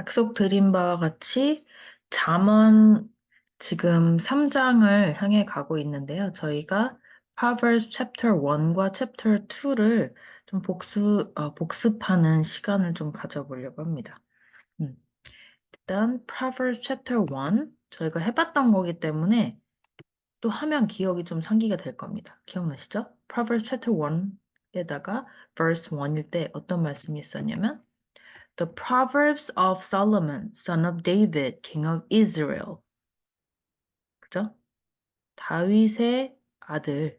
약속드린 바와 같이 잠언 지금 3장을 향해 가고 있는데요. 저희가 Proverbs Chapter 1과 Chapter 2를 좀 복습하는 시간을 좀 가져보려고 합니다. 음, 일단 Proverbs Chapter 1 저희가 해봤던 거기 때문에 또 하면 기억이 좀 상기가 될 겁니다. 기억나시죠? Proverbs Chapter 1에다가 verse 1일 때 어떤 말씀이 있었냐면 The Proverbs of Solomon, son of David, king of Israel. 그죠? 다윗의 아들,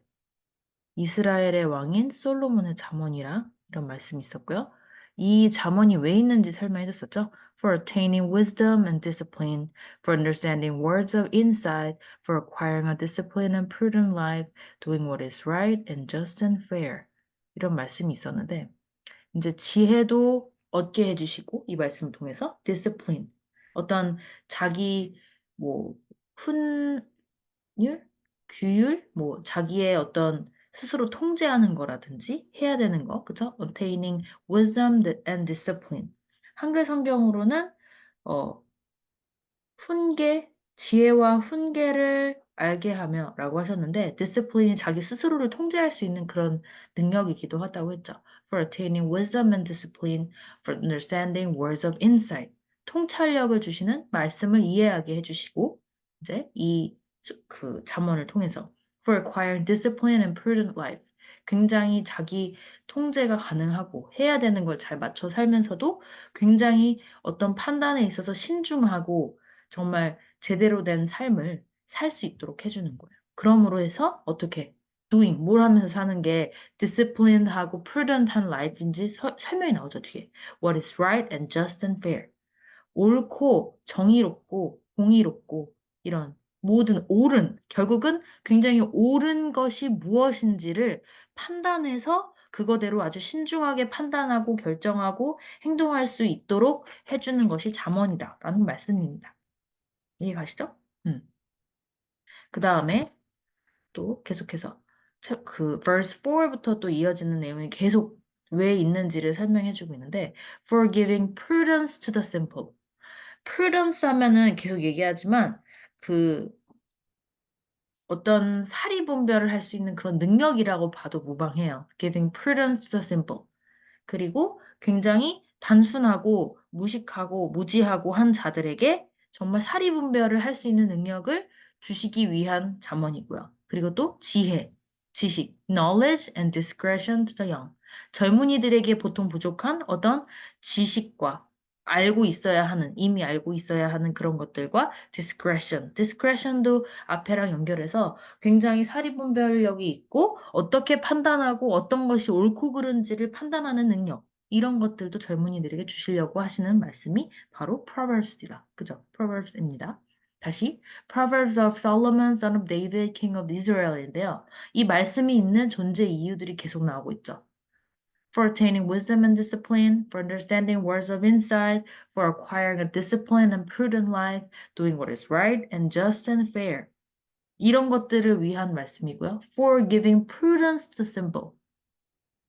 이스라엘의 왕인 솔로몬의 잠언이라 이런 말씀이 있었고요. 이 잠언이 왜 있는지 설명해 줬었죠. For attaining wisdom and discipline, for understanding words of insight, for acquiring a disciplined and prudent life, doing what is right and just and fair. 이런 말씀이 있었는데 이제 지혜도 얻게 해주시고 이 말씀을 통해서 discipline 어떤 자기 뭐 훈율, 규율, 뭐 자기의 어떤 스스로 통제하는 거라든지 해야 되는 거, 그죠? Attaining wisdom and discipline. 한글 성경으로는 어, 훈계, 지혜와 훈계를 알게 하며라고 하셨는데 discipline이 자기 스스로를 통제할 수 있는 그런 능력이기도 하다고 했죠. For attaining wisdom and discipline, for understanding words of insight. 통찰력을 주시는 말씀을 이해하게 해주시고 이제 그 잠언을 통해서 for acquiring discipline and prudent life. 굉장히 자기 통제가 가능하고 해야 되는 걸 잘 맞춰 살면서도 굉장히 어떤 판단에 있어서 신중하고 정말 제대로 된 삶을 살 수 있도록 해주는 거예요. 그러므로 해서 어떻게 doing 뭘 하면서 사는 게 disciplined하고 prudent한 life인지 설명이 나오죠 뒤에. What is right and just and fair. 옳고 정의롭고 공의롭고 이런 모든 옳은 결국은 굉장히 옳은 것이 무엇인지를 판단해서 그거대로 아주 신중하게 판단하고 결정하고 행동할 수 있도록 해주는 것이 잠언이다라는 말씀입니다. 이해 가시죠? 그 다음에 또 계속해서 그 verse 4부터 또 이어지는 내용이 계속 왜 있는지를 설명해 주고 있는데 for giving prudence to the simple. prudence 하면은 계속 얘기하지만 그 어떤 사리분별을 할 수 있는 그런 능력이라고 봐도 무방해요. giving prudence to the simple. 그리고 굉장히 단순하고 무식하고 무지하고 한 자들에게 정말 사리분별을 할 수 있는 능력을 주시기 위한 잠언이고요. 그리고 또 지혜, 지식, knowledge and discretion to the young. 젊은이들에게 보통 부족한 어떤 지식과 알고 있어야 하는, 이미 알고 있어야 하는 그런 것들과 discretion. discretion도 앞에랑 연결해서 굉장히 사리분별력이 있고 어떻게 판단하고 어떤 것이 옳고 그른지를 판단하는 능력 이런 것들도 젊은이들에게 주시려고 하시는 말씀이 바로 Proverbs이다. 그죠? Proverbs입니다. 다시 Proverbs of Solomon, son of David, king of Israel인데요. 이 말씀이 있는 존재 이유들이 계속 나오고 있죠. For attaining wisdom and discipline, for understanding words of insight, for acquiring a disciplined and prudent life, doing what is right and just and fair. 이런 것들을 위한 말씀이고요. For giving prudence to the simple.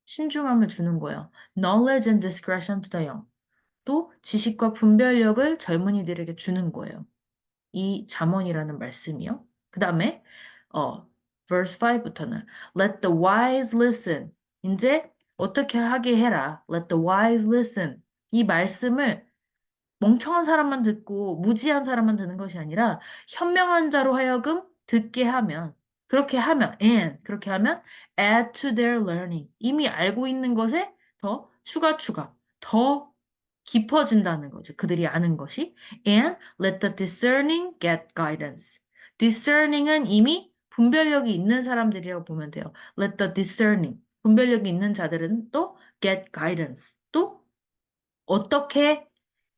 신중함을 주는 거예요. Knowledge and discretion to the young. 또 지식과 분별력을 젊은이들에게 주는 거예요. 이 잠언이라는 말씀이요. 그 다음에 verse 5부터는 Let the wise listen. 이제 어떻게 하게 해라. Let the wise listen. 이 말씀을 멍청한 사람만 듣고 무지한 사람만 듣는 것이 아니라 현명한 자로 하여금 듣게 하면 그렇게 하면 add to their learning 이미 알고 있는 것에 더 추가 더 깊어진다는 거죠. 그들이 아는 것이 and let the discerning get guidance. discerning은 이미 분별력이 있는 사람들이라고 보면 돼요. let the discerning 분별력이 있는 자들은 또 get guidance 또 어떻게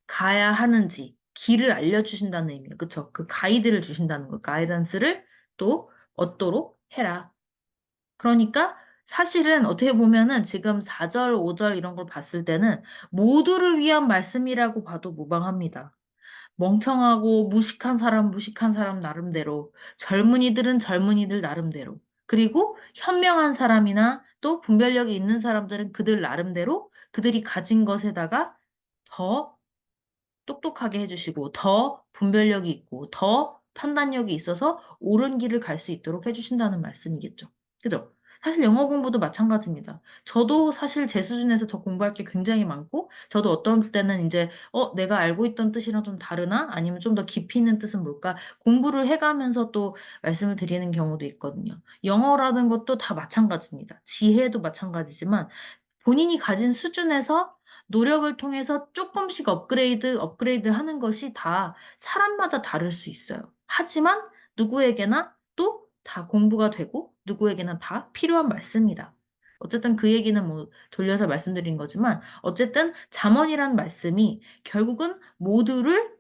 가야 하는지 길을 알려주신다는 의미예요. 그쵸? 그 가이드를 주신다는 거, 가이던스를 또 얻도록 해라. 그러니까 사실은 어떻게 보면은 지금 4절, 5절 이런 걸 봤을 때는 모두를 위한 말씀이라고 봐도 무방합니다. 멍청하고 무식한 사람 나름대로, 젊은이들은 젊은이들 나름대로, 그리고 현명한 사람이나 또 분별력이 있는 사람들은 그들 나름대로 그들이 가진 것에다가 더 똑똑하게 해주시고, 더 분별력이 있고, 더 판단력이 있어서 옳은 길을 갈 수 있도록 해주신다는 말씀이겠죠. 그죠? 사실 영어 공부도 마찬가지입니다. 저도 사실 제 수준에서 더 공부할 게 굉장히 많고, 저도 어떤 때는 이제, 내가 알고 있던 뜻이랑 좀 다르나? 아니면 좀 더 깊이 있는 뜻은 뭘까? 공부를 해가면서 또 말씀을 드리는 경우도 있거든요. 영어라는 것도 다 마찬가지입니다. 지혜도 마찬가지지만, 본인이 가진 수준에서 노력을 통해서 조금씩 업그레이드 하는 것이 다 사람마다 다를 수 있어요. 하지만 누구에게나 또 다 공부가 되고 누구에게나 다 필요한 말씀이다. 어쨌든 그 얘기는 뭐 돌려서 말씀드린 거지만 어쨌든 잠언이란 말씀이 결국은 모두를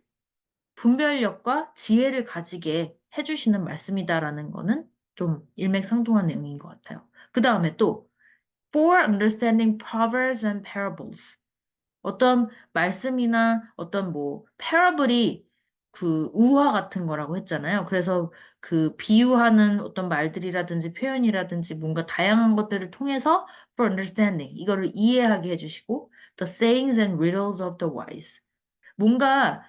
분별력과 지혜를 가지게 해주시는 말씀이다라는 거는 좀 일맥상통한 내용인 것 같아요. 그 다음에 또 For understanding proverbs and parables. 어떤 말씀이나 어떤 뭐 parables 그 우화 같은 거라고 했잖아요. 그래서 그 비유하는 어떤 말들이라든지 표현이라든지 뭔가 다양한 것들을 통해서 for understanding 이거를 이해하게 해주시고 the sayings and riddles of the wise. 뭔가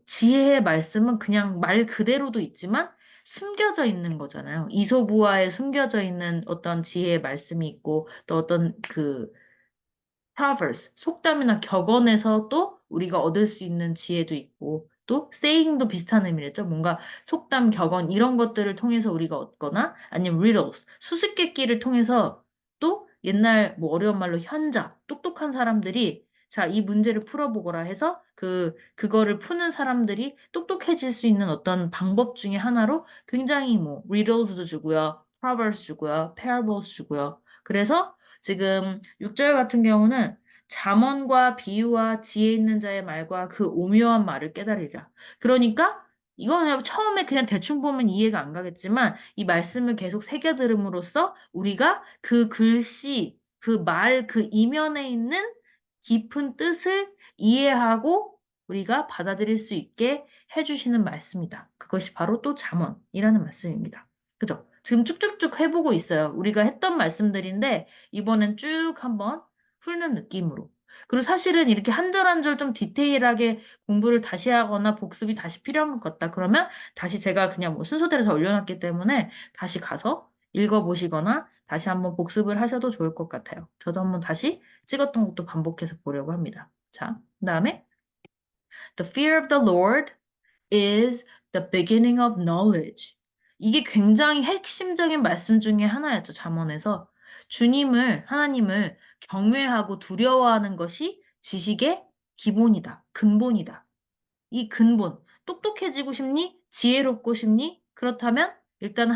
지혜의 말씀은 그냥 말 그대로도 있지만 숨겨져 있는 거잖아요. 이솝우화에 숨겨져 있는 어떤 지혜의 말씀이 있고 또 어떤 그 Proverbs, 속담이나 격언에서 또 우리가 얻을 수 있는 지혜도 있고, 또 saying도 비슷한 의미랬죠. 뭔가 속담, 격언 이런 것들을 통해서 우리가 얻거나 아니면 riddles, 수수께끼를 통해서 또 옛날 뭐 어려운 말로 현자, 똑똑한 사람들이 자, 이 문제를 풀어보거라 해서 그거를 푸는 사람들이 똑똑해질 수 있는 어떤 방법 중에 하나로 굉장히 뭐 riddles도 주고요, proverbs 주고요, parables 주고요. 그래서 지금 6절 같은 경우는 잠언과 비유와 지혜 있는 자의 말과 그 오묘한 말을 깨달으리라. 그러니까 이거는 처음에 그냥 대충 보면 이해가 안 가겠지만 이 말씀을 계속 새겨 들음으로써 우리가 그 글씨, 그 말, 그 이면에 있는 깊은 뜻을 이해하고 우리가 받아들일 수 있게 해주시는 말씀이다. 그것이 바로 또 잠언이라는 말씀입니다. 그죠? 지금 쭉쭉쭉 해보고 있어요. 우리가 했던 말씀들인데 이번엔 쭉 한번 훑는 느낌으로. 그리고 사실은 이렇게 한 절 한 절 좀 디테일하게 공부를 다시 하거나 복습이 다시 필요한 것 같다. 그러면 다시 제가 그냥 뭐 순서대로 다 올려놨기 때문에 다시 가서 읽어보시거나 다시 한번 복습을 하셔도 좋을 것 같아요. 저도 한번 다시 찍었던 것도 반복해서 보려고 합니다. 자, 그다음에 The fear of the Lord is the beginning of knowledge. 이게 굉장히 핵심적인 말씀 중에 하나였죠, 잠언에서. 하나님을 경외하고 두려워하는 것이 지식의 기본이다, 근본이다. 이 근본, 똑똑해지고 싶니? 지혜롭고 싶니? 그렇다면 일단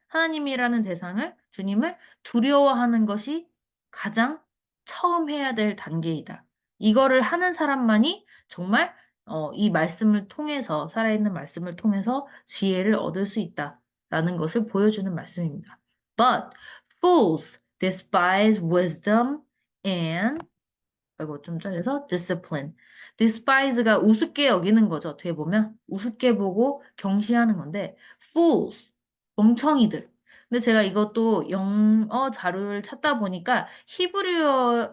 하나님이라는 대상을, 주님을 두려워하는 것이 가장 처음 해야 될 단계이다. 이거를 하는 사람만이 정말 이 말씀을 통해서, 살아있는 말씀을 통해서 지혜를 얻을 수 있다라는 것을 보여주는 말씀입니다. But fools despise wisdom and 이거 좀 잘려서 discipline. despise가 우습게 여기는 거죠. 어떻게 보면 우습게 보고 경시하는 건데 fools 멍청이들. 근데 제가 이것도 영어 자료를 찾다 보니까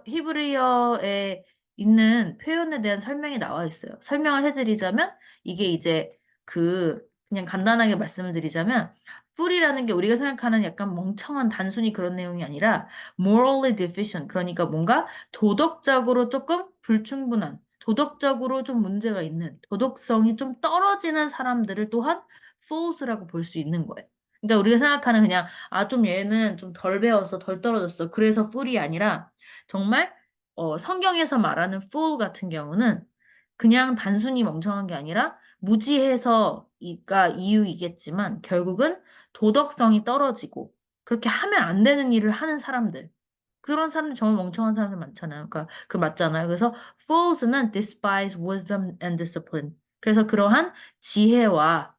히브리어에 있는 표현에 대한 설명이 나와 있어요. 설명을 해드리자면 이게 이제 그냥 간단하게 말씀을 드리자면 fool이라는 게 우리가 생각하는 약간 멍청한 단순히 그런 내용이 아니라 morally deficient 그러니까 뭔가 도덕적으로 조금 불충분한, 도덕적으로 좀 문제가 있는, 도덕성이 좀 떨어지는 사람들을 또한 fools라고 볼 수 있는 거예요. 그러니까 우리가 생각하는 그냥, 좀 얘는 좀 덜 배웠어, 덜 떨어졌어. 그래서 fool이 아니라 정말 성경에서 말하는 fool 같은 경우는 그냥 단순히 멍청한 게 아니라 무지해서가 이유이겠지만 결국은 도덕성이 떨어지고 그렇게 하면 안 되는 일을 하는 사람들. 그런 사람들 정말 멍청한 사람들 많잖아요. 그러니까 그 맞잖아요. 그래서 fools는 despise wisdom and discipline. 그래서 그러한 지혜와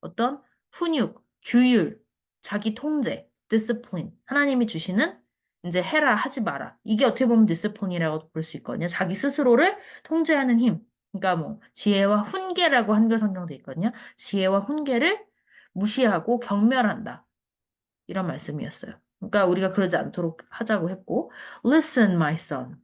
어떤 훈육, 규율, 자기 통제, discipline. 하나님이 주시는 이제 해라, 하지 마라. 이게 어떻게 보면 discipline이라고 볼 수 있거든요. 자기 스스로를 통제하는 힘. 그러니까 뭐 지혜와 훈계라고 한글 성경도 있거든요. 지혜와 훈계를 무시하고 경멸한다. 이런 말씀이었어요. 그러니까 우리가 그러지 않도록 하자고 했고, listen, my son.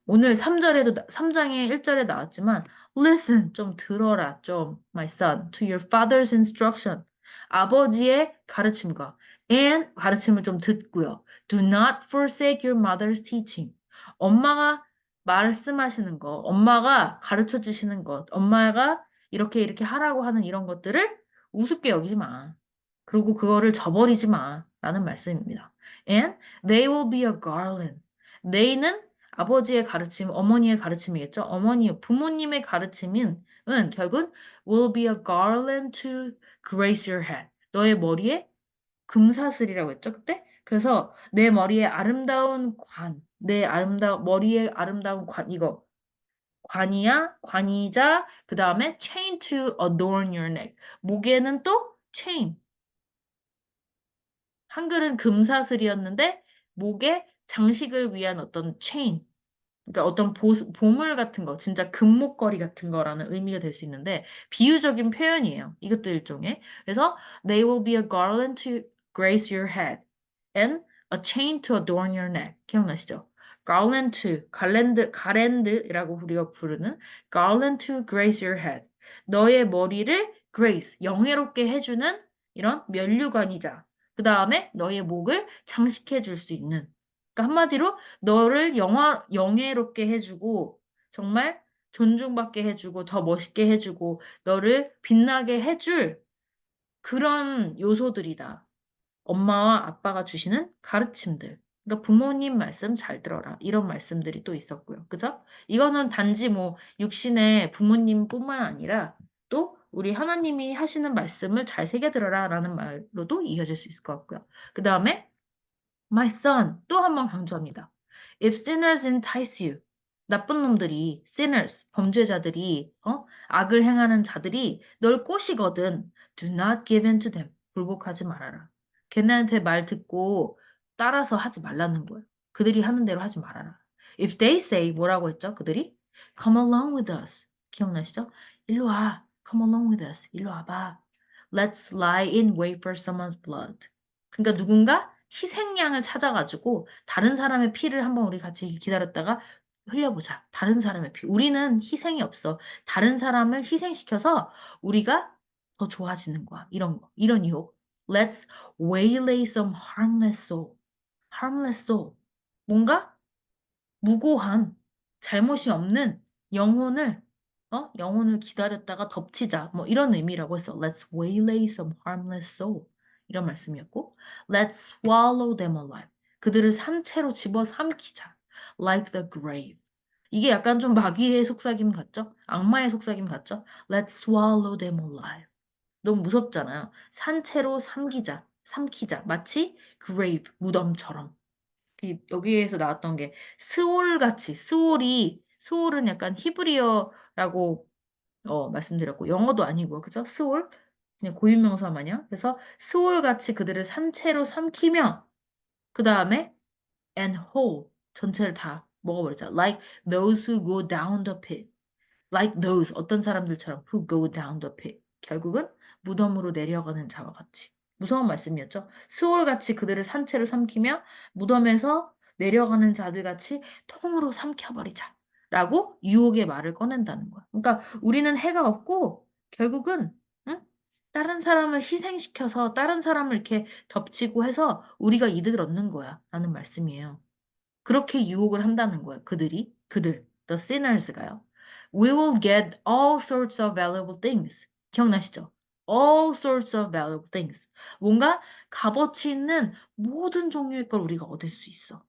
오늘 3장에 1절에 나왔지만 listen 좀 들어라 좀 my son to your father's instruction 아버지의 가르침과 and 가르침을 좀 듣고요. Do not forsake your mother's teaching. 엄마가 말씀하시는 거, 엄마가 가르쳐 주시는 것, 엄마가 이렇게 이렇게 하라고 하는 이런 것들을 우습게 여기지 마. 그리고 그거를 저버리지 마. 라는 말씀입니다. And they will be a garland. they는 아버지의 가르침, 어머니의 가르침이겠죠. 어머니, 부모님의 가르침은 결국 will be a garland to grace your head. 너의 머리에 금사슬이라고 했죠, 그때? 그래서 내 머리에 아름다운 머리에 아름다운 이거 관이자, 그 다음에 chain to adorn your neck. 목에는 또 chain. 한글은 금사슬이었는데 목에 장식을 위한 어떤 chain. 그러니까 어떤 보물 같은 거, 진짜 금목걸이 같은 거라는 의미가 될 수 있는데 비유적인 표현이에요. 이것도 일종의. 그래서 they will be a garland to grace your head and a chain to adorn your neck. 기억나시죠? 가랜드이라고 우리가 부르는 garland to grace your head. 너의 머리를 grace, 영예롭게 해주는 이런 면류관이자 그 다음에 너의 목을 장식해 줄 수 있는 그러니까 한마디로 너를 영예롭게 해주고, 정말 존중받게 해주고, 더 멋있게 해주고, 너를 빛나게 해줄 그런 요소들이다. 엄마와 아빠가 주시는 가르침들. 그러니까 부모님 말씀 잘 들어라. 이런 말씀들이 또 있었고요. 그죠? 이거는 단지 뭐 육신의 부모님뿐만 아니라 또 우리 하나님이 하시는 말씀을 잘 새겨 들어라 라는 말로도 이겨질 수 있을 것 같고요. 그 다음에 My son, 또 한 번 강조합니다. If sinners entice you, 나쁜 놈들이, sinners, 범죄자들이, 악을 행하는 자들이 널 꼬시거든, do not give in to them. 굴복하지 말아라. 걔네한테 말 듣고 따라서 하지 말라는 거예요. 그들이 하는 대로 하지 말아라. If they say, 뭐라고 했죠? 그들이? Come along with us. 기억나시죠? 일로 와. Come along with us. 일로 와봐. Let's lie in wait for someone's blood. 그러니까 누군가 희생양을 찾아가지고 다른 사람의 피를 한번 우리 같이 기다렸다가 흘려보자. 다른 사람의 피. 우리는 희생이 없어. 다른 사람을 희생시켜서 우리가 더 좋아지는 거야. 이런 거. 이런 유혹. Let's waylay some harmless soul. harmless soul. 뭔가 무고한 잘못이 없는 영혼을 영혼을 기다렸다가 덮치자. 뭐 이런 의미라고 해서 Let's waylay some harmless soul. 이런 말씀이었고 Let's swallow them alive. 그들을 산채로 집어 삼키자. Like the grave. 이게 약간 좀 마귀의 속삭임 같죠? 악마의 속삭임 같죠? Let's swallow them alive. 너무 무섭잖아요. 산채로 삼키자. 마치 grave, 무덤처럼. 여기에서 나왔던 게 스올같이 스올은 약간 히브리어라고 말씀드렸고 영어도 아니고 그죠? 스올 그냥 고유명사 마냥 그래서 스올같이 그들을 산채로 삼키며 그 다음에 and whole 전체를 다 먹어버리자 like those who go down the pit like those 어떤 사람들처럼 who go down the pit 결국은 무덤으로 내려가는 자와 같이 무서운 말씀이었죠. 수월같이 그들을 산채로 삼키며 무덤에서 내려가는 자들 같이 통으로 삼켜버리자 라고 유혹의 말을 꺼낸다는 거야. 그러니까 우리는 해가 없고 결국은 응? 다른 사람을 희생시켜서 다른 사람을 이렇게 덮치고 해서 우리가 이득을 얻는 거야 라는 말씀이에요. 그렇게 유혹을 한다는 거예요. the sinners가요. We will get all sorts of valuable things. 기억나시죠? All sorts of valuable things. 뭔가 값어치 있는 모든 종류의 걸 우리가 얻을 수 있어.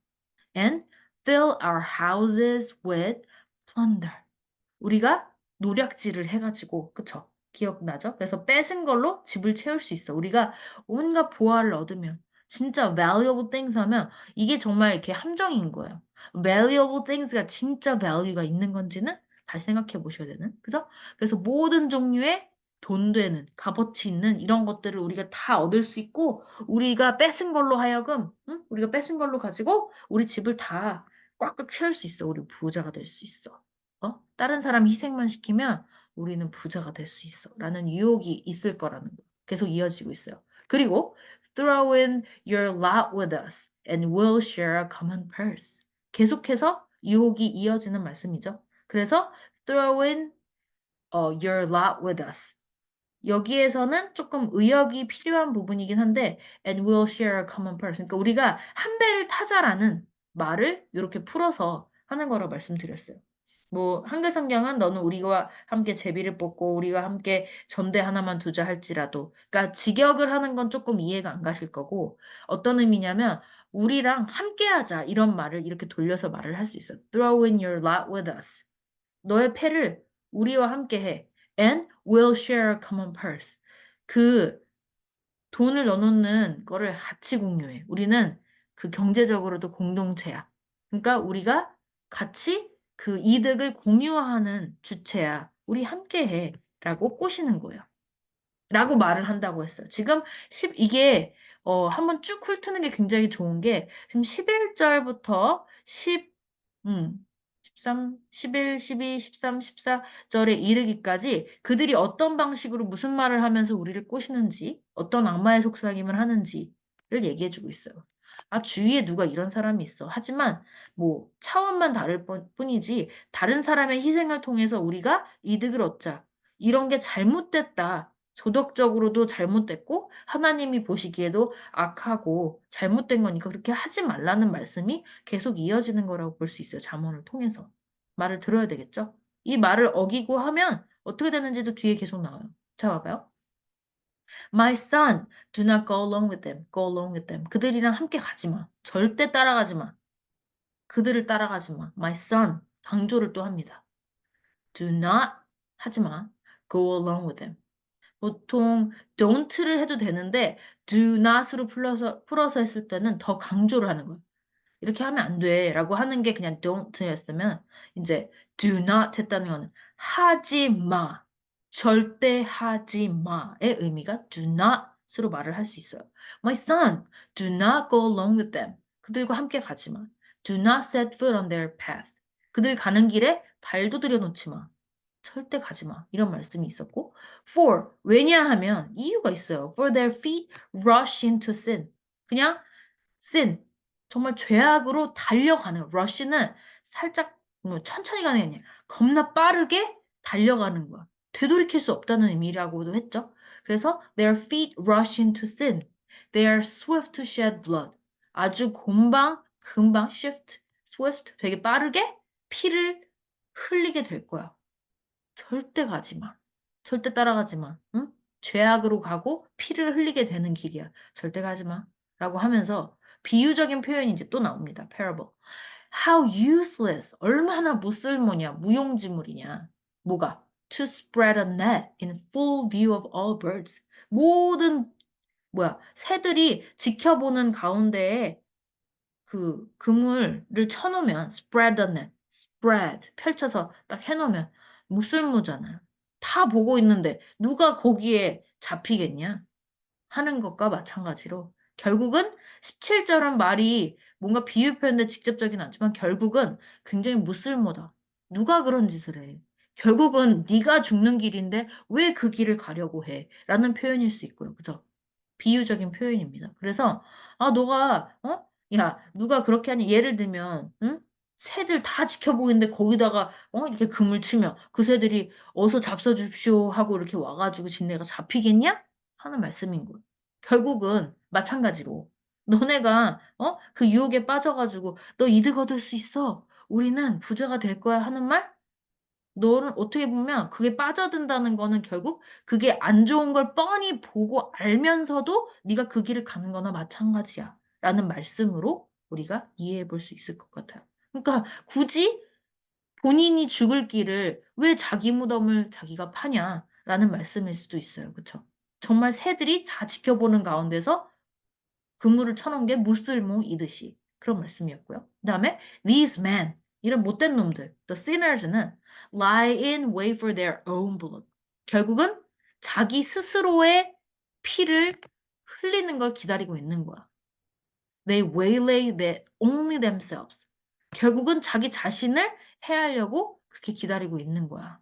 And fill our houses with plunder. 우리가 노략질을 해가지고, 그쵸? 기억나죠? 그래서 뺏은 걸로 집을 채울 수 있어. 우리가 온갖 보화를 얻으면, 진짜 valuable things 하면 이게 정말 이렇게 함정인 거예요. valuable things가 진짜 value가 있는 건지는 다시 생각해 보셔야 되는, 그죠? 그래서 모든 종류의 돈 되는, 값어치 있는 이런 것들을 우리가 다 얻을 수 있고, 우리가 뺏은 걸로 하여금, 응? 우리가 뺏은 걸로 가지고 우리 집을 다 꽉꽉 채울 수 있어. 우리 부자가 될 수 있어. 다른 사람 희생만 시키면 우리는 부자가 될 수 있어. 라는 유혹이 있을 거라는 거. 계속 이어지고 있어요. 그리고 throw in your lot with us and we'll share a common purse. 계속해서 유혹이 이어지는 말씀이죠. 그래서 throw in your lot with us. 여기에서는 조금 의역이 필요한 부분이긴 한데 and we'll share a common person. 그러니까 우리가 한 배를 타자라는 말을 이렇게 풀어서 하는 거라고 말씀드렸어요. 뭐 한글 성경은 너는 우리와 함께 제비를 뽑고 우리가 함께 전대 하나만 두자 할지라도 그러니까 직역을 하는 건 조금 이해가 안 가실 거고 어떤 의미냐면 우리랑 함께 하자 이런 말을 이렇게 돌려서 말을 할 수 있어요. Throw in your lot with us. 너의 패를 우리와 함께 해. And we'll share a common purse. 그 돈을 넣어놓는 거를 같이 공유해. 우리는 그 경제적으로도 공동체야. 그러니까 우리가 같이 그 이득을 공유하는 주체야. 우리 함께 해. 라고 꼬시는 거예요. 라고 말을 한다고 했어요. 지금 이게 한번 쭉 훑는 게 굉장히 좋은 게 지금 11절부터 13, 11, 12, 13, 14절에 이르기까지 그들이 어떤 방식으로 무슨 말을 하면서 우리를 꼬시는지, 어떤 악마의 속삭임을 하는지를 얘기해주고 있어요. 아, 주위에 누가 이런 사람이 있어. 하지만 뭐 차원만 다를 뿐이지 다른 사람의 희생을 통해서 우리가 이득을 얻자. 이런 게 잘못됐다. 도덕적으로도 잘못됐고 하나님이 보시기에도 악하고 잘못된 거니까 그렇게 하지 말라는 말씀이 계속 이어지는 거라고 볼 수 있어요. 잠언을 통해서. 말을 들어야 되겠죠? 이 말을 어기고 하면 어떻게 되는지도 뒤에 계속 나와요. 자, 봐봐요. My son, do not go along with them. Go along with them. 그들이랑 함께 가지 마. 절대 따라가지 마. 그들을 따라가지 마. My son, 강조를 또 합니다. Do not 하지 마. Go along with them. 보통 don't를 해도 되는데 do not으로 풀어서 했을 때는 더 강조를 하는 거예요. 이렇게 하면 안 돼. 라고 하는 게 그냥 don't였으면 이제 do not 했다는 거는 하지 마. 절대 하지 마의 의미가 do not으로 말을 할 수 있어요. My son, do not go along with them. 그들과 함께 가지 마. Do not set foot on their path. 그들 가는 길에 발도 들여놓지 마. 절대 가지 마. 이런 말씀이 있었고 for 왜냐하면 이유가 있어요. For their feet rush into sin. 그냥 sin 정말 죄악으로 달려가는 rush는 살짝 뭐 천천히 가는 게 아니야. 겁나 빠르게 달려가는 거야. 되돌이킬 수 없다는 의미라고도 했죠. 그래서 their feet rush into sin. They are swift to shed blood. 아주 금방 swift 되게 빠르게 피를 흘리게 될 거야. 절대 가지 마. 절대 따라가지 마. 응? 죄악으로 가고 피를 흘리게 되는 길이야. 절대 가지 마. 라고 하면서 비유적인 표현이 이제 또 나옵니다. parable. How useless. 얼마나 무쓸모냐. 무용지물이냐. 뭐가? To spread a net in full view of all birds. 모든 새들이 지켜보는 가운데에 그 그물을 쳐놓으면 spread the net, spread 펼쳐서 딱 해놓으면 무쓸모잖아요. 다 보고 있는데 누가 거기에 잡히겠냐 하는 것과 마찬가지로 결국은 17절은 말이 뭔가 비유 표현인데 직접적이진 않지만 결국은 굉장히 무쓸모다. 누가 그런 짓을 해? 결국은 네가 죽는 길인데 왜 그 길을 가려고 해? 라는 표현일 수 있고요. 그죠? 비유적인 표현입니다. 그래서 아 너가 야 누가 그렇게 하니 예를 들면 응? 새들 다 지켜보이는데 거기다가 이렇게 그물 치면 그 새들이 어서 잡숴줍쇼 하고 이렇게 와가지고 진내가 잡히겠냐? 하는 말씀인 거예요. 결국은 마찬가지로 너네가 그 유혹에 빠져가지고 너 이득 얻을 수 있어. 우리는 부자가 될 거야 하는 말? 너는 어떻게 보면 그게 빠져든다는 거는 결국 그게 안 좋은 걸 뻔히 보고 알면서도 네가 그 길을 가는 거나 마찬가지야. 라는 말씀으로 우리가 이해해 볼 수 있을 것 같아요. 그러니까 굳이 본인이 죽을 길을 왜 자기 무덤을 자기가 파냐? 라는 말씀일 수도 있어요. 그쵸? 정말 새들이 다 지켜보는 가운데서 그물을 쳐놓은 게 무쓸모이듯이 그런 말씀이었고요. 그 다음에 these men 이런 못된 놈들 the sinners는 lie in wait for their own blood 결국은 자기 스스로의 피를 흘리는 걸 기다리고 있는 거야. They waylay only themselves 결국은 자기 자신을 해하려고 그렇게 기다리고 있는 거야.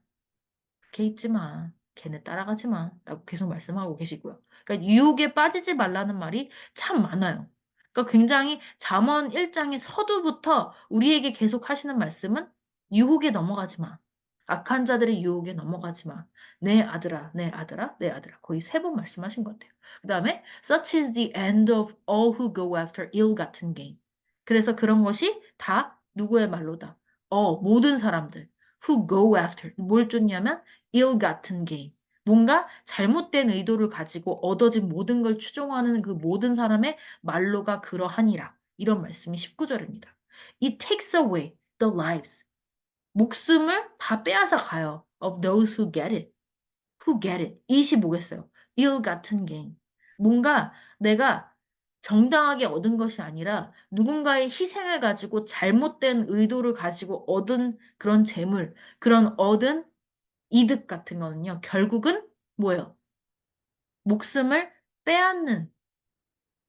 걔 있지 마. 걔네 따라가지 마. 라고 계속 말씀하고 계시고요. 그러니까 유혹에 빠지지 말라는 말이 참 많아요. 그러니까 굉장히 잠언 1장의 서두부터 우리에게 계속 하시는 말씀은 유혹에 넘어가지 마. 악한 자들의 유혹에 넘어가지 마. 내 아들아, 내 아들아, 내 아들아. 거의 3번 말씀하신 것 같아요. 그 다음에 such is the end of all who go after ill 같은 gain. 그래서 그런 것이 다 누구의 말로다. 모든 사람들 who go after 뭘 쫓냐면 ill 같은 gain. 뭔가 잘못된 의도를 가지고 얻어진 모든 걸 추종하는 그 모든 사람의 말로가 그러하니라. 이런 말씀이 19절입니다. It takes away the lives. 목숨을 다 빼앗아 가요. Of those who get it. Who get it. it이 뭐겠어요? ill 같은 gain. 뭔가 내가 정당하게 얻은 것이 아니라 누군가의 희생을 가지고 잘못된 의도를 가지고 얻은 그런 재물, 그런 얻은 이득 같은 거는요. 결국은 뭐예요? 목숨을 빼앗는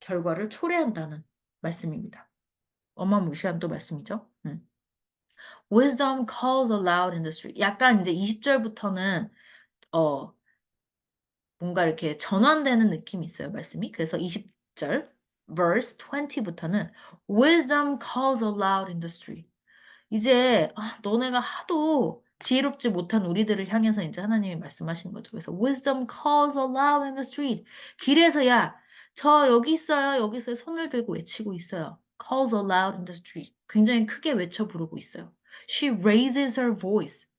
결과를 초래한다는 말씀입니다. 어마무시한 또 말씀이죠. Wisdom calls aloud in the street. 약간 이제 20절부터는 어 뭔가 이렇게 전환되는 느낌이 있어요, 말씀이. 그래서 20절 verse 20부터는 Wisdom calls aloud in the street. 이제 너네가 하도 지혜롭지 못한 우리들을 향해서 이제 하나님이 말씀하시는 거죠. 그래서 wisdom calls aloud in the street. 길에서 야, 저 여기 있어요. 여기 있어요. 손을 들고 외치고 있어요. calls aloud in the street. 굉장히 크게 외쳐 부르고 있어요. She raises her voice.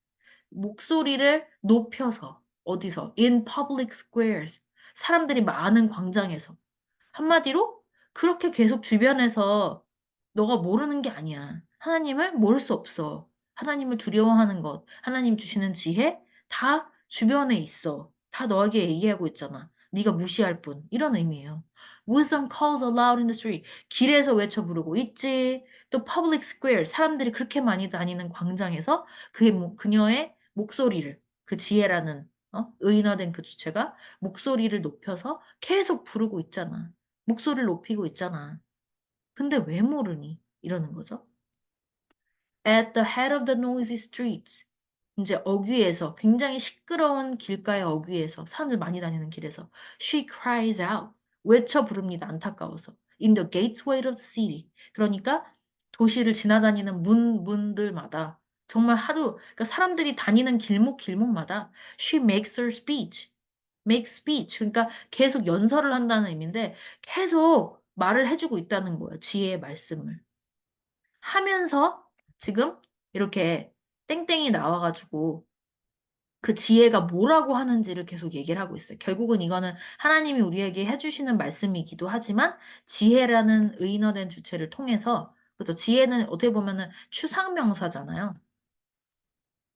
목소리를 높여서 어디서? In public squares. 사람들이 많은 광장에서. 한마디로 그렇게 계속 주변에서 너가 모르는 게 아니야. 하나님을 모를 수 없어. 하나님을 두려워하는 것, 하나님 주시는 지혜 다 주변에 있어. 다 너에게 얘기하고 있잖아. 네가 무시할 뿐. 이런 의미예요. Wisdom calls aloud in the street. 길에서 외쳐 부르고 있지. 또 public square. 사람들이 그렇게 많이 다니는 광장에서 그녀의 목소리를 그 지혜라는 의인화된 그 주체가 목소리를 높여서 계속 부르고 있잖아. 목소리를 높이고 있잖아. 근데 왜 모르니? 이러는 거죠. At the head of the noisy streets. 이제 어귀에서 굉장히 시끄러운 길가의 어귀에서 사람들 많이 다니는 길에서 she cries out. 외쳐 부릅니다. 안타까워서. In the gateway of the city. 그러니까 도시를 지나다니는 문들마다 정말 하도 그러니까 사람들이 다니는 길목마다 she makes her speech. make speech. 그러니까 계속 연설을 한다는 의미인데 계속 말을 해주고 있다는 거예요. 지혜의 말씀을. 하면서 지금 이렇게 땡땡이 나와가지고 그 지혜가 뭐라고 하는지를 계속 얘기를 하고 있어요. 결국은 이거는 하나님이 우리에게 해주시는 말씀이기도 하지만 지혜라는 의인화된 주체를 통해서 그죠? 지혜는 어떻게 보면은 추상명사잖아요.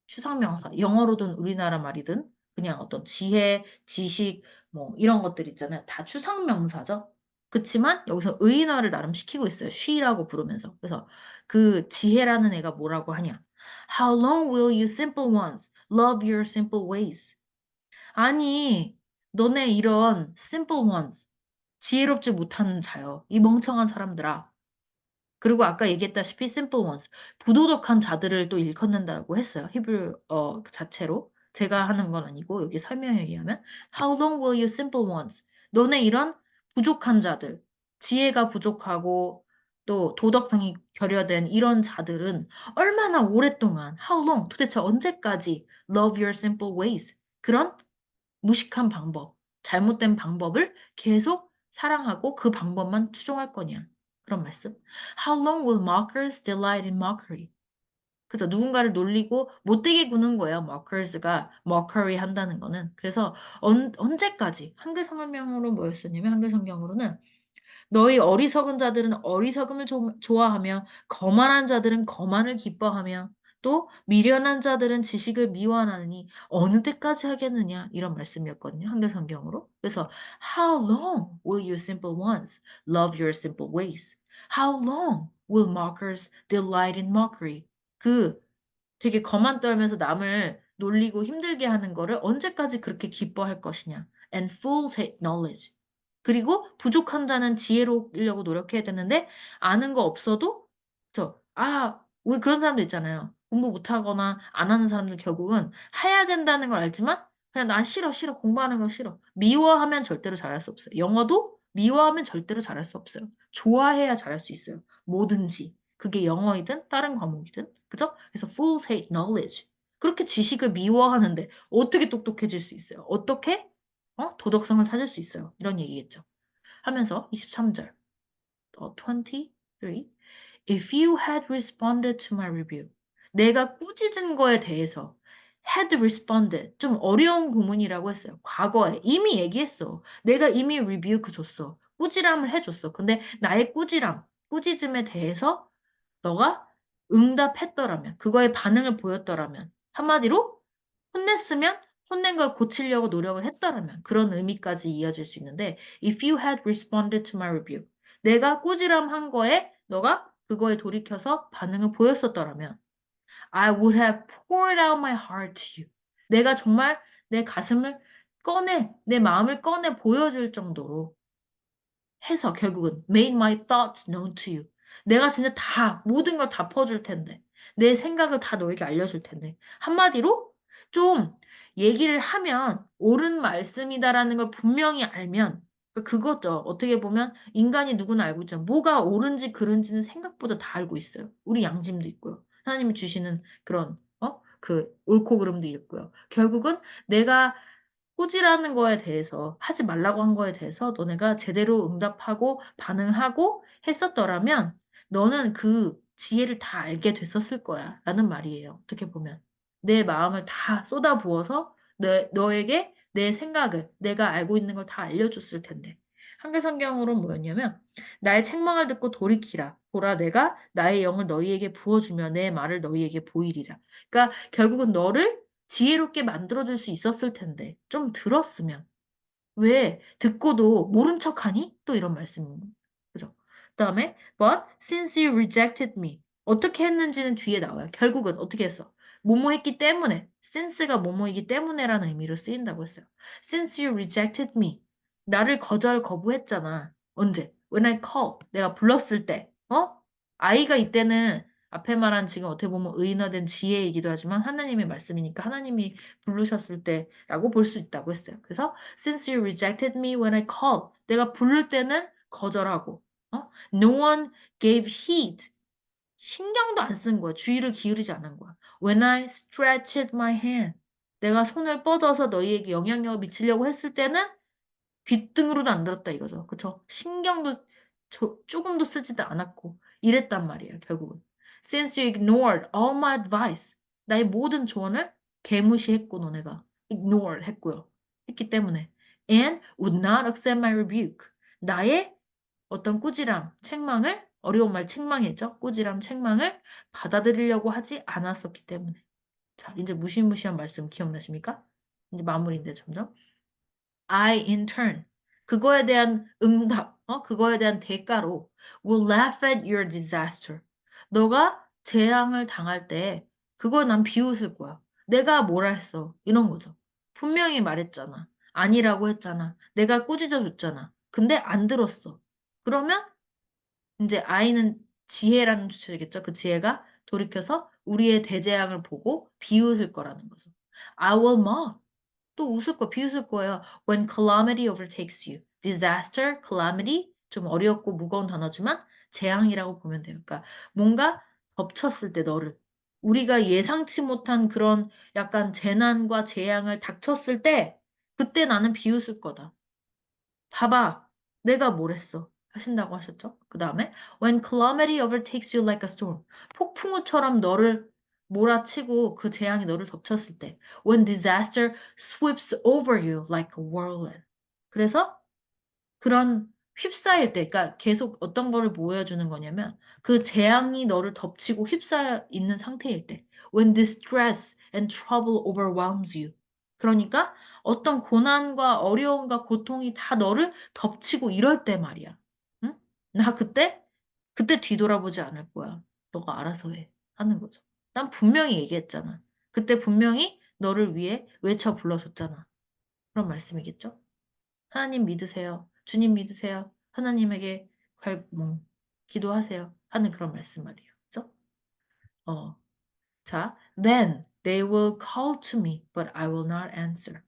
추상명사. 영어로든 우리나라 말이든 그냥 어떤 지혜, 지식, 뭐 이런 것들 있잖아요. 다 추상명사죠. 그치만 여기서 의인화를 나름 시키고 있어요. she라고 부르면서. 그래서 그 지혜라는 애가 뭐라고 하냐. How long will you simple ones love your simple ways? 아니, 너네 이런 simple ones, 지혜롭지 못하는 자요. 이 멍청한 사람들아. 그리고 아까 얘기했다시피 simple ones, 부도덕한 자들을 또 일컫는다고 했어요. 히브리 그 자체로. 제가 하는 건 아니고 여기 설명에 의하면 How long will you simple ones? 너네 이런 부족한 자들, 지혜가 부족하고 또 도덕성이 결여된 이런 자들은 얼마나 오랫동안 How long? 도대체 언제까지 love your simple ways? 그런 무식한 방법, 잘못된 방법을 계속 사랑하고 그 방법만 추종할 거냐. 그런 말씀. How long will mockers delight in mockery? 그죠? 누군가를 놀리고 못되게 구는 거예요. mockers가 mockery 한다는 거는. 그래서 언제까지? 한글 성명으로 뭐였었냐면 한글 성경으로는 너희 어리석은 자들은 어리석음을 좋아하며 거만한 자들은 거만을 기뻐하며 또 미련한 자들은 지식을 미워하느니 어느 때까지 하겠느냐 이런 말씀이었거든요. 한글 성경으로. 그래서 How long will you simple ones love your simple ways? How long will mockers delight in mockery? 그 되게 거만 떨면서 남을 놀리고 힘들게 하는 거를 언제까지 그렇게 기뻐할 것이냐. And fools hate knowledge. 그리고 부족한 자는 지혜로우려고 노력해야 되는데 아는 거 없어도 우리 그런 사람도 있잖아요. 공부 못하거나 안 하는 사람들 결국은 해야 된다는 걸 알지만 그냥 난 싫어, 싫어. 공부하는 거 싫어. 미워하면 절대로 잘할 수 없어요. 영어도 미워하면 절대로 잘할 수 없어요. 좋아해야 잘할 수 있어요. 뭐든지. 그게 영어이든 다른 과목이든. 그죠? 그래서 fools hate knowledge. 그렇게 지식을 미워하는데 어떻게 똑똑해질 수 있어요? 어떻게? 도덕성을 찾을 수 있어요. 이런 얘기겠죠. 하면서 23절. 23. If you had responded to my review. 내가 꾸짖은 거에 대해서 had responded. 좀 어려운 구문이라고 했어요. 과거에. 이미 얘기했어. 내가 이미 리뷰 줬어. 꾸지람을 해줬어. 근데 나의 꾸짖음에 대해서 너가 응답했더라면, 그거에 반응을 보였더라면, 한마디로 혼냈으면 혼낸 걸 고치려고 노력을 했더라면 그런 의미까지 이어질 수 있는데 if you had responded to my review 내가 꾸지람한 거에 너가 그거에 돌이켜서 반응을 보였었더라면 I would have poured out my heart to you. 내가 정말 내 가슴을 내 마음을 꺼내 보여줄 정도로 해서 결국은 made my thoughts known to you. 내가 진짜 다 모든 걸 다 퍼줄 텐데 내 생각을 다 너에게 알려줄 텐데 한마디로 좀 얘기를 하면 옳은 말씀이다라는 걸 분명히 알면 그거죠. 어떻게 보면 인간이 누구나 알고 있잖아. 뭐가 옳은지 그른지는 생각보다 다 알고 있어요. 우리 양심도 있고요. 하나님이 주시는 그런 그 옳고 그름도 있고요. 결국은 내가 꾸지라는 거에 대해서 하지 말라고 한 거에 대해서 너네가 제대로 응답하고 반응하고 했었더라면 너는 그 지혜를 다 알게 됐었을 거야. 라는 말이에요. 어떻게 보면. 내 마음을 다 쏟아부어서 너에게 내 생각을 내가 알고 있는 걸 다 알려줬을 텐데. 한글 성경으로는 뭐였냐면 나의 책망을 듣고 돌이키라. 보라 내가 나의 영을 너희에게 부어주며 내 말을 너희에게 보이리라. 그러니까 결국은 너를 지혜롭게 만들어줄 수 있었을 텐데, 좀 들었으면. 왜 듣고도 모른 척하니? 또 이런 말씀입니다. 그죠? 그다음에 but since you rejected me 어떻게 했는지는 뒤에 나와요. 결국은 어떻게 했어? 뭐뭐 했기 때문에 since가 뭐뭐이기 때문에라는 의미로 쓰인다고 했어요. Since you rejected me 나를 거부했잖아. 언제? When I called 내가 불렀을 때. 아이가 이때는 앞에 말한 지금 어떻게 보면 의인화된 지혜이기도 하지만 하나님의 말씀이니까 하나님이 부르셨을 때라고 볼 수 있다고 했어요. 그래서 Since you rejected me when I called. 내가 부를 때는 거절하고. No one gave heed. 신경도 안 쓴 거야. 주의를 기울이지 않은 거야. When I stretched my hand. 내가 손을 뻗어서 너희에게 영향력을 미치려고 했을 때는 귓등으로도 안 들었다 이거죠. 그쵸? 신경도 조금도 쓰지도 않았고 이랬단 말이에요. 결국은. Since you ignored all my advice. 나의 모든 조언을 개무시했고 너네가 ignore 했고요. 했기 때문에 and would not accept my rebuke. 나의 어떤 꾸지람, 책망을 어려운 말 책망이죠. 꾸지람, 책망을 받아들이려고 하지 않았었기 때문에. 자, 이제 무시무시한 말씀 기억나십니까? 이제 마무리인데 점점. I in turn 그거에 대한 응답, 그거에 대한 대가로 will laugh at your disaster. 너가 재앙을 당할 때 그걸 난 비웃을 거야. 내가 뭐라 했어. 이런 거죠. 분명히 말했잖아. 아니라고 했잖아. 내가 꾸짖어 줬잖아. 근데 안 들었어. 그러면 이제 I는 지혜라는 주체겠죠. 그 지혜가 돌이켜서 우리의 대재앙을 보고 비웃을 거라는 거죠. I will mock. 또 웃을 거, 비웃을 거예요. When calamity overtakes you. Disaster, calamity 좀 어렵고 무거운 단어지만 재앙이라고 보면 돼요. 그러니까 뭔가 덮쳤을 때 너를 우리가 예상치 못한 그런 약간 재난과 재앙을 닥쳤을 때 그때 나는 비웃을 거다. 봐봐, 내가 뭘 했어. 하신다고 하셨죠? 그 다음에 When calamity overtakes you like a storm. 폭풍우처럼 너를 몰아치고 그 재앙이 너를 덮쳤을 때 When disaster sweeps over you like a whirlwind. 그래서 그런 휩싸일 때, 그러니까 계속 어떤 거를 보여주는 거냐면 그 재앙이 너를 덮치고 휩싸여 있는 상태일 때 When distress and trouble overwhelms you. 그러니까 어떤 고난과 어려움과 고통이 다 너를 덮치고 이럴 때 말이야. 응? 나 그때 뒤돌아보지 않을 거야. 너가 알아서 해. 하는 거죠. 난 분명히 얘기했잖아. 그때 분명히 너를 위해 외쳐 불러줬잖아. 그런 말씀이겠죠? 하나님 믿으세요. 주님 믿으세요. 하나님에게 뭐, 기도하세요. 하는 그런 말씀 말이에요. 그죠? 어, 자, then they will call to me, but I will not answer.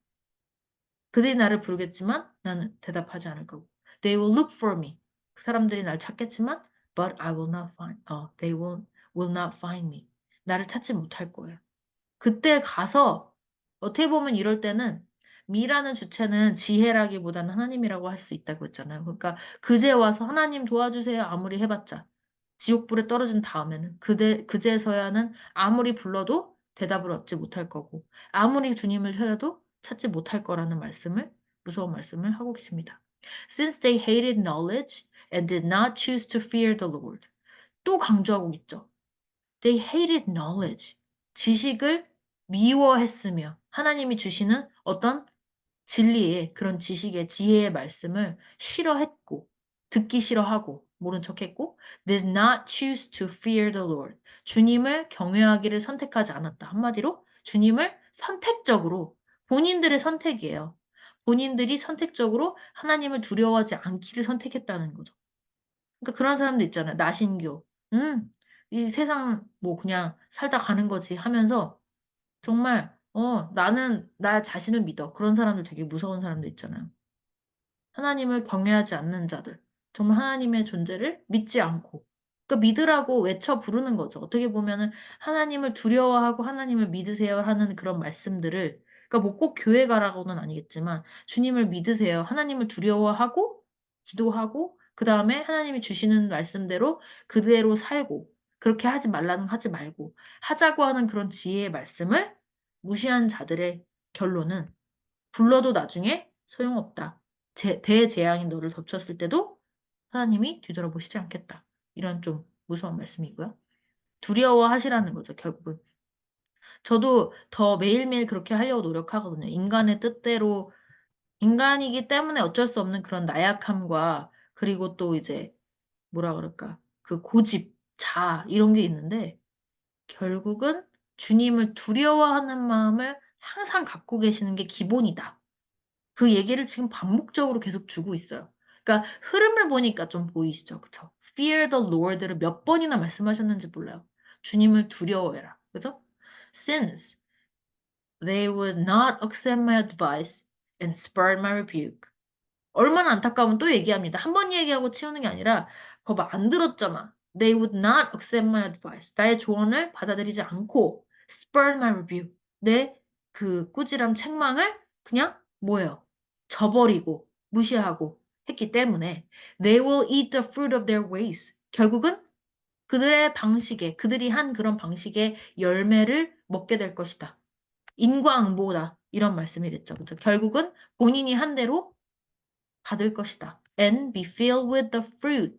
그들이 나를 부르겠지만 나는 대답하지 않을 거고. They will look for me. 그 사람들이 날 찾겠지만 but I will not find. They will not find me. 나를 찾지 못할 거예요. 그때 가서 어떻게 보면 이럴 때는 미라는 주체는 지혜라기보다는 하나님이라고 할 수 있다고 했잖아요. 그러니까 그제 와서 하나님 도와주세요. 아무리 해봤자. 지옥불에 떨어진 다음에는 그제서야는 아무리 불러도 대답을 얻지 못할 거고 아무리 주님을 찾아도 찾지 못할 거라는 말씀을 무서운 말씀을 하고 계십니다. Since they hated knowledge and did not choose to fear the Lord. 또 강조하고 있죠. They hated knowledge. 지식을 미워했으며 하나님이 주시는 어떤 진리의 그런 지식의 지혜의 말씀을 싫어했고 듣기 싫어하고 모른 척했고 did not choose to fear the Lord. 주님을 경외하기를 선택하지 않았다. 한마디로 주님을 선택적으로 본인들의 선택이에요. 본인들이 선택적으로 하나님을 두려워하지 않기를 선택했다는 거죠. 그러니까 그런 사람도 있잖아요. 나신교. 이 세상 뭐 그냥 살다 가는 거지 하면서 정말 나는 나 자신을 믿어. 그런 사람들 되게 무서운 사람들 있잖아요. 하나님을 경외하지 않는 자들. 정말 하나님의 존재를 믿지 않고. 그러니까 믿으라고 외쳐 부르는 거죠. 어떻게 보면은 하나님을 두려워하고 하나님을 믿으세요 하는 그런 말씀들을 그러니까 뭐 꼭 교회 가라고는 아니겠지만 주님을 믿으세요. 하나님을 두려워하고 기도하고 그다음에 하나님이 주시는 말씀대로 그대로 살고 그렇게 하지 말라는 하지 말고 하자고 하는 그런 지혜의 말씀을 무시한 자들의 결론은 불러도 나중에 소용없다. 대재앙이 너를 덮쳤을 때도 하나님이 뒤돌아보시지 않겠다. 이런 좀 무서운 말씀이고요. 두려워하시라는 거죠, 결국은. 저도 더 매일매일 그렇게 하려고 노력하거든요. 인간의 뜻대로, 인간이기 때문에 어쩔 수 없는 그런 나약함과 그리고 또 이제 뭐라 그럴까, 그 고집, 자아, 이런 게 있는데 결국은 주님을 두려워하는 마음을 항상 갖고 계시는 게 기본이다. 그 얘기를 지금 반복적으로 계속 주고 있어요. 그러니까 흐름을 보니까 좀 보이시죠? 그쵸? Fear the Lord를 몇 번이나 말씀하셨는지 몰라요. 주님을 두려워해라. 그죠? Since they would not accept my advice and spurn my rebuke. 얼마나 안타까우면 또 얘기합니다. 한 번 얘기하고 치우는 게 아니라 거봐 안 들었잖아. They would not accept my advice. 나의 조언을 받아들이지 않고 spurn my rebuke. 내 그 꾸지람 책망을 그냥 뭐예요? 저버리고 무시하고 했기 때문에 they will eat the fruit of their ways. 결국은 그들의 방식에 그들이 한 그런 방식의 열매를 먹게 될 것이다. 인과응보다 이런 말씀이랬죠. 그죠? 결국은 본인이 한 대로 받을 것이다. And be filled with the fruit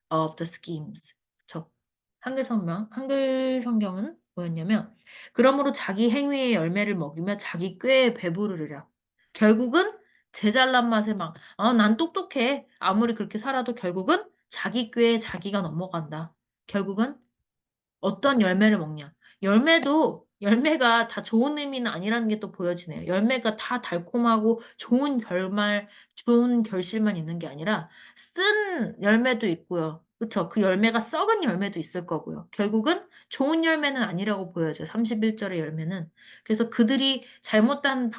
of the schemes. 그쵸? 한글 성경은 뭐였냐면, 그러므로 자기 행위의 열매를 먹이며 자기 꾀에 배부르리라. 결국은 제 잘난 맛에 막, 난 똑똑해. 아무리 그렇게 살아도 결국은 자기 꾀에 자기가 넘어간다. 결국은 어떤 열매를 먹냐. 열매가 다 좋은 의미는 아니라는 게 또 보여지네요. 열매가 다 달콤하고 좋은 결실만 있는 게 아니라 쓴 열매도 있고요. 그쵸? 그 열매가 썩은 열매도 있을 거고요. 결국은 좋은 열매는 아니라고 보여져요. 31절의 열매는. 그래서 그들이 잘못된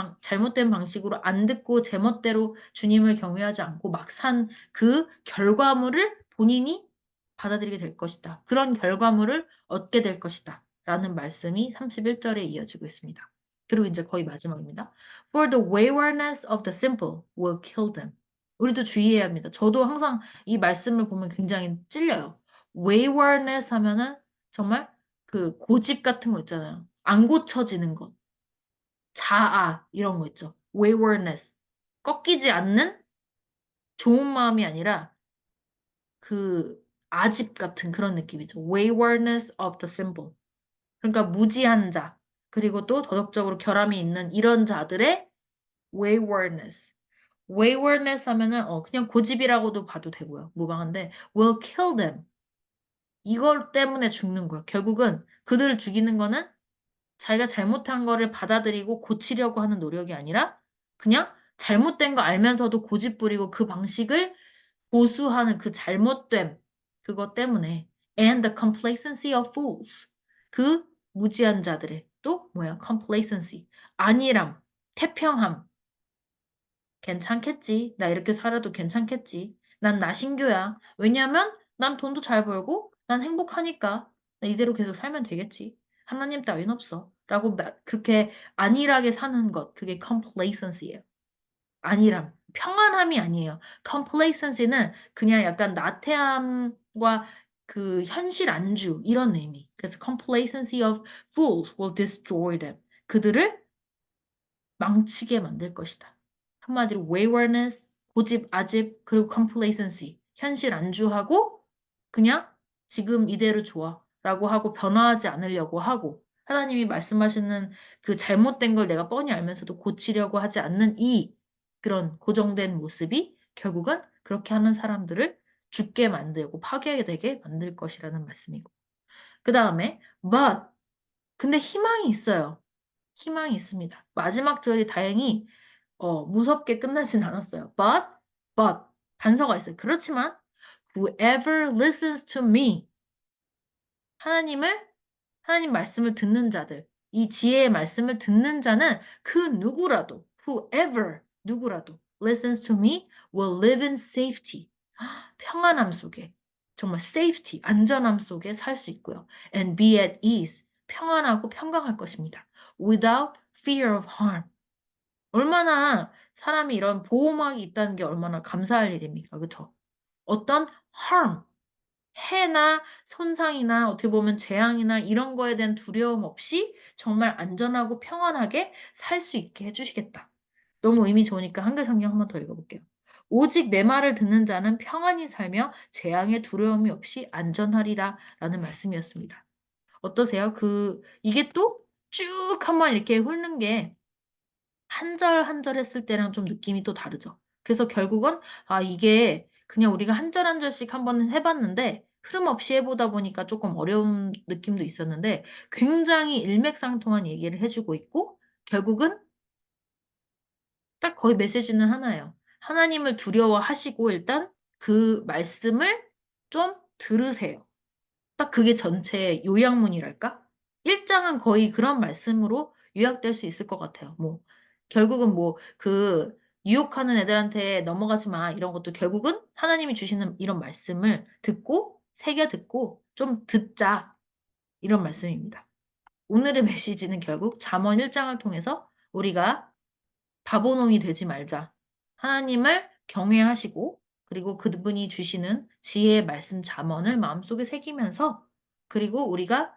방식으로 안 듣고 제멋대로 주님을 경외하지 않고 막 산 그 결과물을 본인이 받아들이게 될 것이다. 그런 결과물을 얻게 될 것이다. 라는 말씀이 31절에 이어지고 있습니다. 그리고 이제 거의 마지막입니다. For the waywardness of the simple will kill them. 우리도 주의해야 합니다. 저도 항상 이 말씀을 보면 굉장히 찔려요. waywardness 하면은 정말 그 고집 같은 거 있잖아요. 안 고쳐지는 것. 자아 이런 거 있죠. waywardness. 꺾이지 않는 좋은 마음이 아니라 그 아집 같은 그런 느낌이죠. waywardness of the simple. 그러니까 무지한 자, 그리고 또 도덕적으로 결함이 있는 이런 자들의 waywardness. waywardness 하면은 그냥 고집이라고도 봐도 되고요. 무방한데 will kill them. 이걸 때문에 죽는 거예요. 결국은 그들을 죽이는 거는 자기가 잘못한 거를 받아들이고 고치려고 하는 노력이 아니라 그냥 잘못된 거 알면서도 고집 부리고 그 방식을 보수하는 그 잘못됨, 그것 때문에 and the complacency of fools. 그 무지한 자들의 또 뭐야? complacency. 안일함, 태평함. 괜찮겠지. 나 이렇게 살아도 괜찮겠지. 난 나신교야. 왜냐면 난 돈도 잘 벌고 난 행복하니까 나 이대로 계속 살면 되겠지. 하나님 따윈 없어. 라고 그렇게 안일하게 사는 것. 그게 complacency예요. 안일함. 평안함이 아니에요. complacency는 그냥 약간 나태함과 그 현실 안주 이런 의미. 그래서 complacency of fools will destroy them. 그들을 망치게 만들 것이다. 한마디로 waywardness, 고집, 아집, 그리고 complacency, 현실 안주하고 그냥 지금 이대로 좋아 라고 하고 변화하지 않으려고 하고 하나님이 말씀하시는 그 잘못된 걸 내가 뻔히 알면서도 고치려고 하지 않는 이 그런 고정된 모습이 결국은 그렇게 하는 사람들을 죽게 만들고 파괴되게 만들 것이라는 말씀이고. 그 다음에 but 근데 희망이 있어요. 희망이 있습니다. 마지막 절이 다행히 무섭게 끝나진 않았어요. but, 단서가 있어요. 그렇지만, whoever listens to me, 하나님을, 하나님 말씀을 듣는 자들, 이 지혜의 말씀을 듣는 자는 그 누구라도, whoever, 누구라도, listens to me will live in safety. 평안함 속에, 정말 safety, 안전함 속에 살 수 있고요. And be at ease, 평안하고 평강할 것입니다. Without fear of harm. 얼마나 사람이 이런 보호막이 있다는 게 얼마나 감사할 일입니까? 그쵸? 어떤 harm, 해나 손상이나 어떻게 보면 재앙이나 이런 거에 대한 두려움 없이 정말 안전하고 평안하게 살 수 있게 해주시겠다. 너무 의미 좋으니까 한글 성경 한번 더 읽어볼게요. 오직 내 말을 듣는 자는 평안히 살며 재앙의 두려움이 없이 안전하리라 라는 말씀이었습니다. 어떠세요? 이게 또 쭉 한번 이렇게 훑는 게 한 절 한 절 했을 때랑 좀 느낌이 또 다르죠. 그래서 결국은 이게 그냥 우리가 한 절 한 절씩 한번 해봤는데 흐름 없이 해보다 보니까 조금 어려운 느낌도 있었는데 굉장히 일맥상통한 얘기를 해주고 있고 결국은 딱 거의 메시지는 하나예요. 하나님을 두려워하시고 일단 그 말씀을 좀 들으세요. 딱 그게 전체 요약문이랄까? 1장은 거의 그런 말씀으로 요약될 수 있을 것 같아요. 뭐, 결국은 뭐, 유혹하는 애들한테 넘어가지 마. 이런 것도 결국은 하나님이 주시는 이런 말씀을 듣고, 새겨 듣고, 좀 듣자. 이런 말씀입니다. 오늘의 메시지는 결국 잠언 1장을 통해서 우리가 바보놈이 되지 말자. 하나님을 경외하시고 그리고 그분이 주시는 지혜의 말씀 잠언을 마음속에 새기면서 그리고 우리가